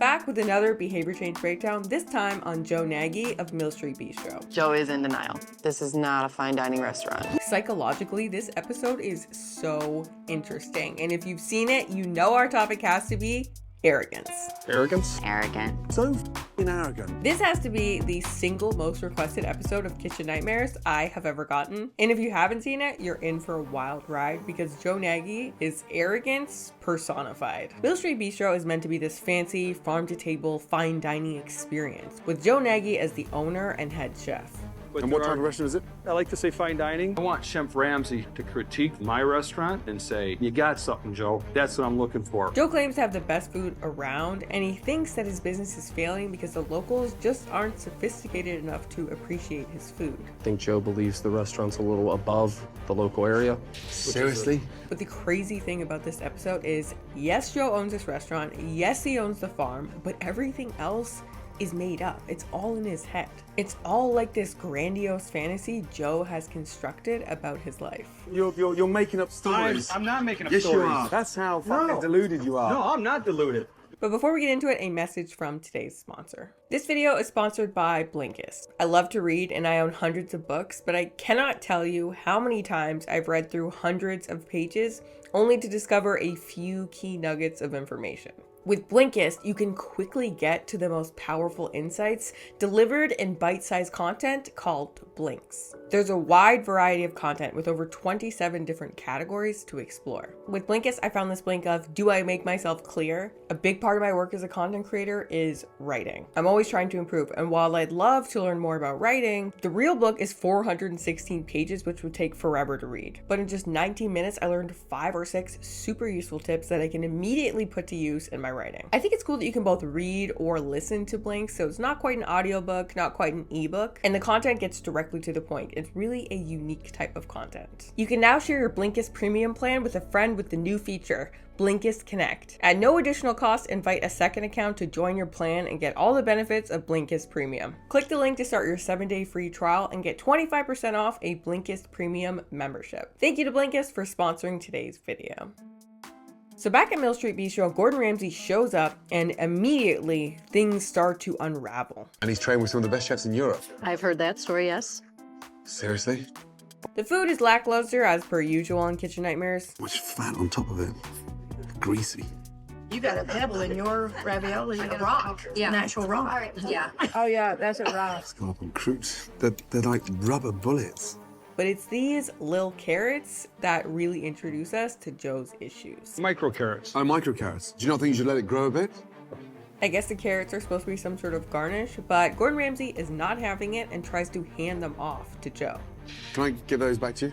Back with another behavior change breakdown, this time on Joe Nagy of Street Bistro. Joe is in denial. This is not a fine dining restaurant. Psychologically, this episode is so interesting. And if you've seen it, you know our topic has to be arrogance. Arrogance? Arrogant. So f***ing arrogant. This has to be the single most requested episode of Kitchen Nightmares I have ever gotten. And if you haven't seen it, you're in for a wild ride because Joe Nagy is arrogance personified. Street Bistro is meant to be this fancy, farm-to-table, fine dining experience with Joe Nagy as the owner and head chef. And what type of restaurant is it? I like to say fine dining. I want Chef Ramsay to critique my restaurant and say, you got something, Joe. That's what I'm looking for. Joe claims to have the best food around, and he thinks that his business is failing because the locals just aren't sophisticated enough to appreciate his food. I think Joe believes the restaurant's a little above the local area. Seriously? But the crazy thing about this episode is, yes, Joe owns this restaurant, yes, he owns the farm, but everything else is made up. It's all in his head. It's all like this grandiose fantasy Joe has constructed about his life. You're making up stories. I'm not making up Yes, stories. you are. That's how fucking deluded you are. No, I'm not deluded. But before we get into it, a message from today's sponsor. This video is sponsored by Blinkist. I love to read and I own hundreds of books, but I cannot tell you how many times I've read through hundreds of pages only to discover a few key nuggets of information. With Blinkist, you can quickly get to the most powerful insights delivered in bite-sized content called Blinks. There's a wide variety of content with over 27 different categories to explore. With Blinkist, I found this blink of, do I make myself clear? A big part of my work as a content creator is writing. I'm always trying to improve, and while I'd love to learn more about writing, the real book is 416 pages, which would take forever to read. But in just 19 minutes, I learned 5 or 6 super useful tips that I can immediately put to use in my writing. I think it's cool that you can both read or listen to Blinks, so it's not quite an audiobook, not quite an ebook, and the content gets directly to the point. It's really a unique type of content. You can now share your Blinkist premium plan with a friend with the new feature, Blinkist Connect. At no additional cost, invite a second account to join your plan and get all the benefits of Blinkist Premium. Click the link to start your 7-day free trial and get 25% off a Blinkist Premium membership. Thank you to Blinkist for sponsoring today's video. So back at Street Bistro, Gordon Ramsay shows up and immediately things start to unravel. And he's trained with some of the best chefs in Europe. I've heard that story, yes. Seriously? The food is lackluster as per usual on Kitchen Nightmares. Much fat on top of it. Greasy. You got a pebble in your ravioli, a rock, an actual rock. Yeah. Oh yeah, that's a rock. Scarp crudes. They're like rubber bullets. But it's these little carrots that really introduce us to Joe's issues. Micro carrots. Oh, micro carrots. Do you not think you should let it grow a bit? I guess the carrots are supposed to be some sort of garnish, but Gordon Ramsay is not having it and tries to hand them off to Joe. Can I give those back to you?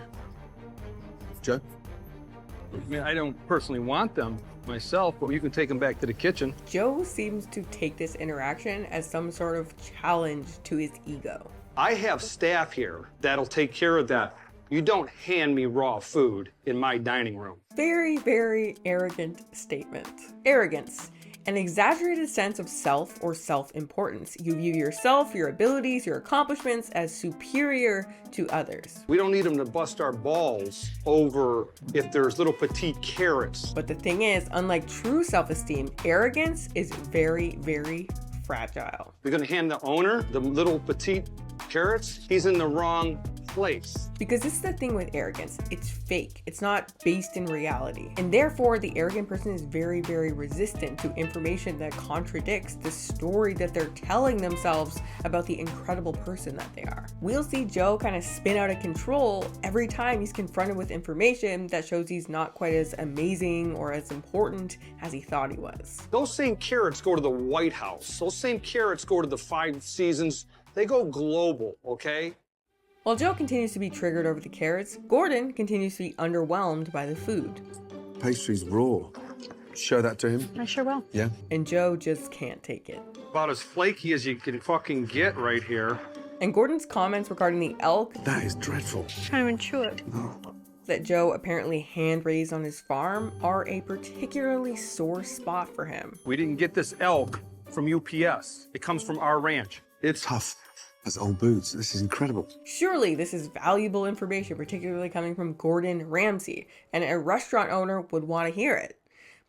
Joe? I mean, I don't personally want them myself, but you can take them back to the kitchen. Joe seems to take this interaction as some sort of challenge to his ego. I have staff here that'll take care of that. You don't hand me raw food in my dining room. Very, very arrogant statement. Arrogance. An exaggerated sense of self or self-importance. You view yourself, your abilities, your accomplishments as superior to others. We don't need them to bust our balls over if there's little petite carrots. But the thing is, unlike true self-esteem, arrogance is very, very fragile. You're gonna hand the owner the little petite carrots? He's in the wrong place. Because this is the thing with arrogance. It's fake. It's not based in reality. And therefore, the arrogant person is very, very resistant to information that contradicts the story that they're telling themselves about the incredible person that they are. We'll see Joe kind of spin out of control every time he's confronted with information that shows he's not quite as amazing or as important as he thought he was. Those same carrots go to the White House. Those same carrots go to the 5 Seasons. They go global, okay? While Joe continues to be triggered over the carrots, Gordon continues to be underwhelmed by the food. Pastry's raw. Show that to him. I sure will. Yeah. And Joe just can't take it. About as flaky as you can fucking get right here. And Gordon's comments regarding the elk That is dreadful. Can't even chew it. that Joe apparently hand-raised on his farm are a particularly sore spot for him. We didn't get this elk from UPS. It comes from our ranch. It's Tough as old boots. This is incredible. Surely this is valuable information, particularly coming from Gordon Ramsay, and a restaurant owner would want to hear it.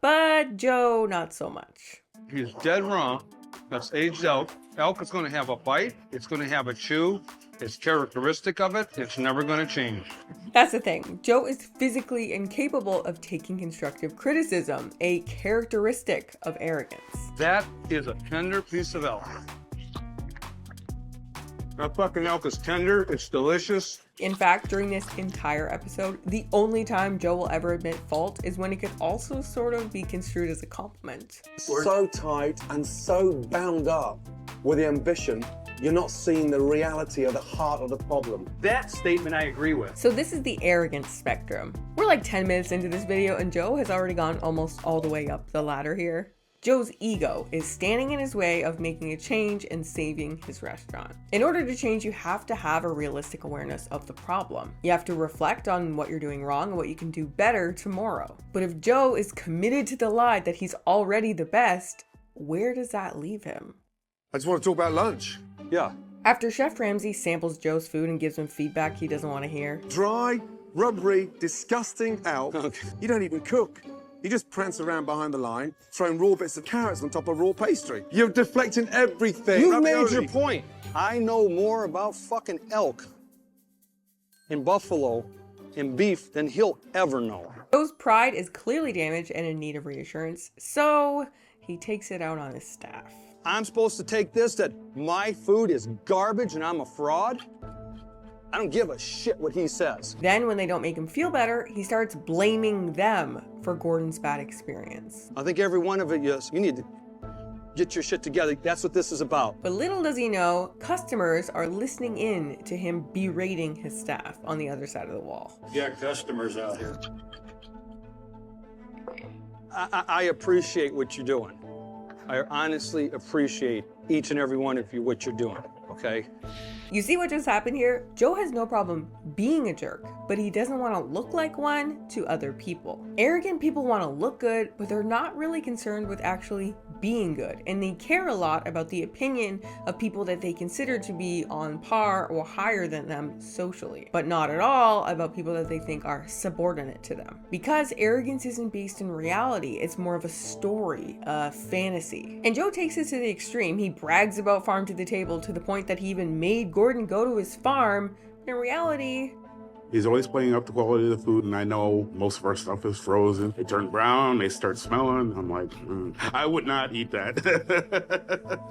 But Joe, not so much. He's dead wrong. That's aged elk. Elk is going to have a bite. It's going to have a chew. It's characteristic of it. It's never going to change. That's the thing. Joe is physically incapable of taking constructive criticism, a characteristic of arrogance. That is a tender piece of elk. That fucking elk is tender. It's delicious. In fact, during this entire episode, the only time Joe will ever admit fault is when it could also sort of be construed as a compliment. So tight and so bound up with the ambition, you're not seeing the reality of the heart of the problem. That statement I agree with. So this is the Arrogance Spectrum. We're like 10 minutes into this video and Joe has already gone almost all the way up the ladder here. Joe's ego is standing in his way of making a change and saving his restaurant. In order to change, you have to have a realistic awareness of the problem. You have to reflect on what you're doing wrong and what you can do better tomorrow. But if Joe is committed to the lie that he's already the best, where does that leave him? I just want to talk about lunch. Yeah. After Chef Ramsay samples Joe's food and gives him feedback he doesn't want to hear, Dry, rubbery, disgusting elk. You don't even cook. You just prance around behind the line, throwing raw bits of carrots on top of raw pastry. You're deflecting everything. You made Ravioli. your point. I know more about fucking elk and buffalo and beef than he'll ever know. Joe's pride is clearly damaged and in need of reassurance, so he takes it out on his staff. I'm supposed to take this that my food is garbage and I'm a fraud? I don't give a shit what he says. Then when they don't make him feel better, he starts blaming them for Gordon's bad experience. I think every one of it, yes, you need to get your shit together. That's what this is about. But little does he know, customers are listening in to him berating his staff on the other side of the wall. You got customers out here. I appreciate what you're doing. I honestly appreciate each and every one of you, what you're doing, okay? You see what just happened here? Joe has no problem being a jerk, but he doesn't want to look like one to other people. Arrogant people want to look good, but they're not really concerned with actually being good, and they care a lot about the opinion of people that they consider to be on par or higher than them socially, but not at all about people that they think are subordinate to them. Because arrogance isn't based in reality, it's more of a story, a fantasy. And Joe takes it to the extreme. He brags about Farm to the Table to the point that he even made Gordon go to his farm. In reality, he's always playing up the quality of the food, and I know most of our stuff is frozen. They turn brown, they start smelling. I'm like, I would not eat that.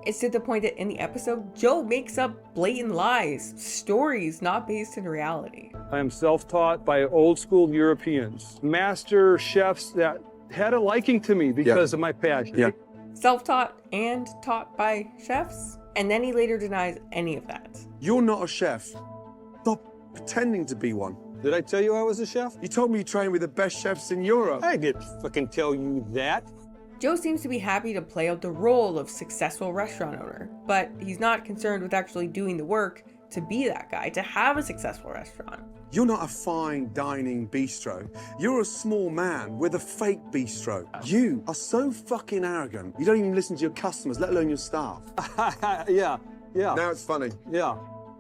it's to the point that in the episode, Joe makes up blatant lies, stories not based in reality. I am self-taught by old school Europeans, master chefs that had a liking to me because of my passion. Yeah. Self-taught and taught by chefs? And then he later denies any of that. You're not a chef. Stop pretending to be one. Did I tell you I was a chef? You told me you trained with the best chefs in Europe. I didn't fucking tell you that. Joe seems to be happy to play out the role of successful restaurant owner, but he's not concerned with actually doing the work to be that guy, to have a successful restaurant. You're not a fine dining bistro. You're a small man with a fake bistro. You are so fucking arrogant. You don't even listen to your customers, let alone your staff. Yeah. Now it's funny. Yeah.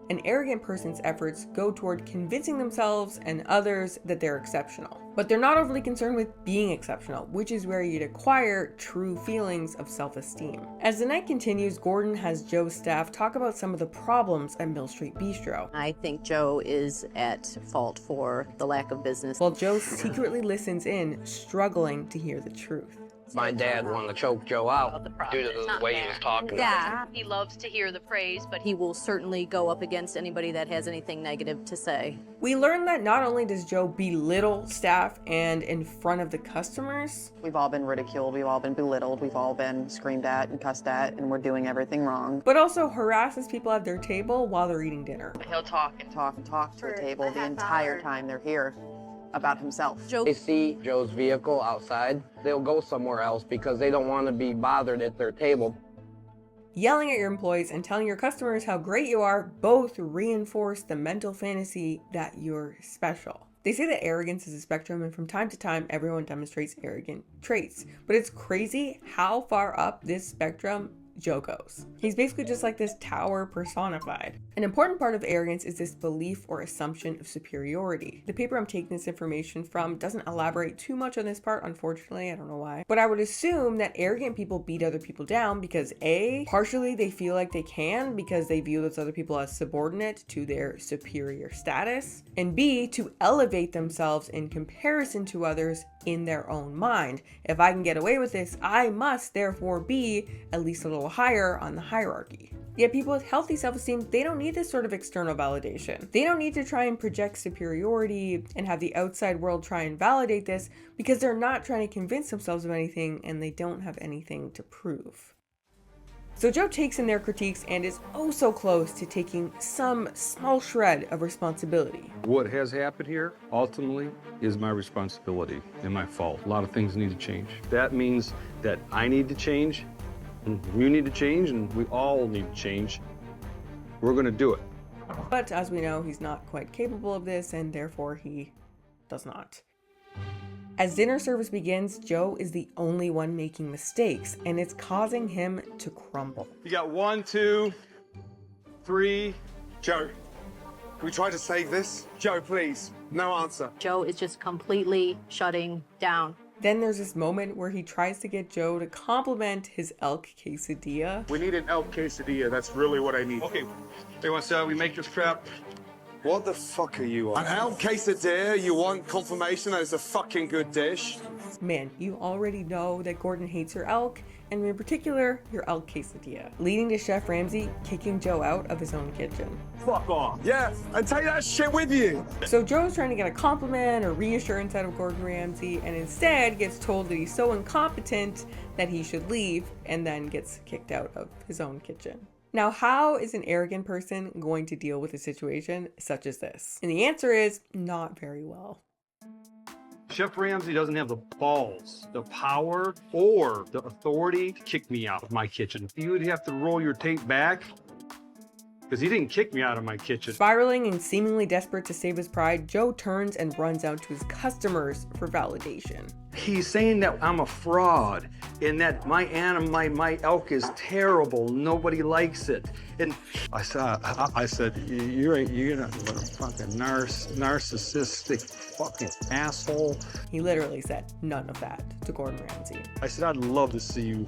An arrogant person's efforts go toward convincing themselves and others that they're exceptional. But they're not overly concerned with being exceptional, which is where you'd acquire true feelings of self-esteem. As the night continues, Gordon has Joe's staff talk about some of the problems at Mill Street Bistro. I think Joe is at fault for the lack of business. While Joe secretly listens in, struggling to hear the truth. My dad wanted to choke Joe out due to the way he was talking. Yeah, he loves to hear the praise, but He will certainly go up against anybody that has anything negative to say. We learn that not only does Joe belittle staff and in front of the customers, We've all been ridiculed, we've all been belittled, we've all been screamed at and cussed at, and we're doing everything wrong. but also harasses people at their table while they're eating dinner. he'll talk and Talk to the table the entire time they're here about himself. Joe, They see Joe's vehicle outside, they'll go somewhere else because they don't want to be bothered at their table. Yelling at your employees and telling your customers how great you are both reinforce the mental fantasy that you're special. They say that arrogance is a spectrum, and from time to time, everyone demonstrates arrogant traits. But it's crazy how far up this spectrum Joe goes. He's basically just like this tower personified. An important part of arrogance is this belief or assumption of superiority. The paper I'm taking this information from doesn't elaborate too much on this part, unfortunately, I don't know why. But I would assume that arrogant people beat other people down because A, partially they feel like they can because they view those other people as subordinate to their superior status, and B, to elevate themselves in comparison to others in their own mind. If I can get away with this, I must therefore be at least a little higher on the hierarchy. Yet people with healthy self-esteem, they don't need this sort of external validation. They don't need to try and project superiority and have the outside world try and validate this because they're not trying to convince themselves of anything and they don't have anything to prove. So Joe takes in their critiques and is oh so close to taking some small shred of responsibility. What has happened here ultimately is my responsibility and my fault. A lot of things need to change. That means that I need to change, and you need to change, and we all need to change. We're going to do it. But as we know, he's not quite capable of this, and therefore he does not. As dinner service begins, Joe is the only one making mistakes, and it's causing him to crumble. You got 1, 2, 3. Joe, can we try to save this? Joe, please. No answer. Joe is just completely shutting down. Then there's this moment where he tries to get Joe to compliment his elk quesadilla. We need an elk quesadilla. That's really what I need. Okay, they want to see how we make this crap. What the fuck are you on? An elk quesadilla? You want confirmation that it's a fucking good dish? Man, you already know that Gordon hates your elk, and in particular, your elk quesadilla, leading to Chef Ramsay kicking Joe out of his own kitchen. Fuck off. Yeah, and take that shit with you. So Joe's trying to get a compliment or reassurance out of Gordon Ramsay, and instead gets told that he's so incompetent that he should leave, and then gets kicked out of his own kitchen. Now, how is an arrogant person going to deal with a situation such as this? And the answer is not very well. Chef Ramsay doesn't have the balls, the power, or the authority to kick me out of my kitchen. You would have to roll your tape back because he didn't kick me out of my kitchen. Spiraling and seemingly desperate to save his pride, Joe turns and runs out to his customers for validation. He's saying that I'm a fraud and that my elk is terrible. Nobody likes it. And I said, you're not a fucking narcissistic fucking asshole. He literally said none of that to Gordon Ramsay. I said, I'd love to see you,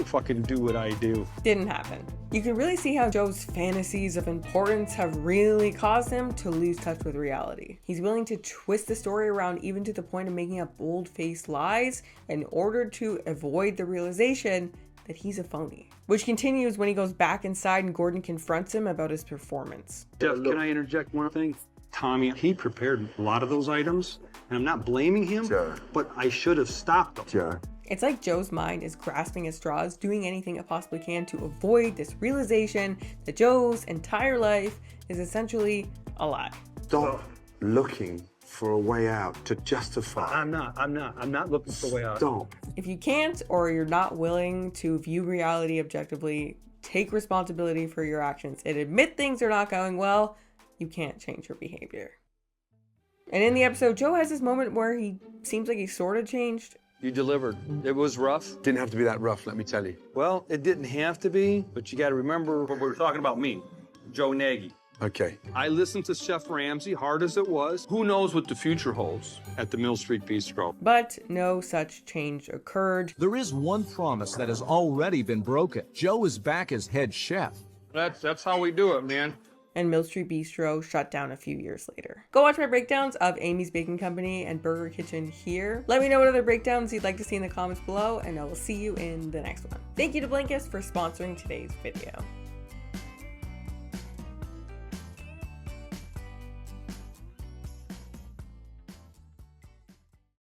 fucking do what I do. Didn't happen. You can really see how Joe's fantasies of importance have really caused him to lose touch with reality. He's willing to twist the story around even to the point of making up bold-faced lies in order to avoid the realization that he's a phony. Which continues when he goes back inside and Gordon confronts him about his performance. Jeff, can I interject one thing? Tommy, he prepared a lot of those items, and I'm not blaming him, Sure. but I should have stopped them. Joe. It's like Joe's mind is grasping at straws, doing anything it possibly can to avoid this realization that Joe's entire life is essentially a lie. Stop looking for a way out to justify. I'm not looking for a way out. Stop. If you can't or you're not willing to view reality objectively, take responsibility for your actions, and admit things are not going well, you can't change your behavior. And in the episode, Joe has this moment where he seems like he sort of changed. You delivered. It was rough. Didn't have to be that rough, let me tell you. Well, it didn't have to be, but you got to remember when we're talking about me, Joe Nagy. Okay. I listened to Chef Ramsay, hard as it was. Who knows what the future holds at the Mill Street Bistro? But no such change occurred. There is one promise that has already been broken. Joe is back as head chef. That's how we do it, man. And Mill Street Bistro shut down a few years later. Go watch my breakdowns of Amy's Baking Company and Burger Kitchen here. Let me know what other breakdowns you'd like to see in the comments below, and I will see you in the next one. Thank you to Blinkist for sponsoring today's video.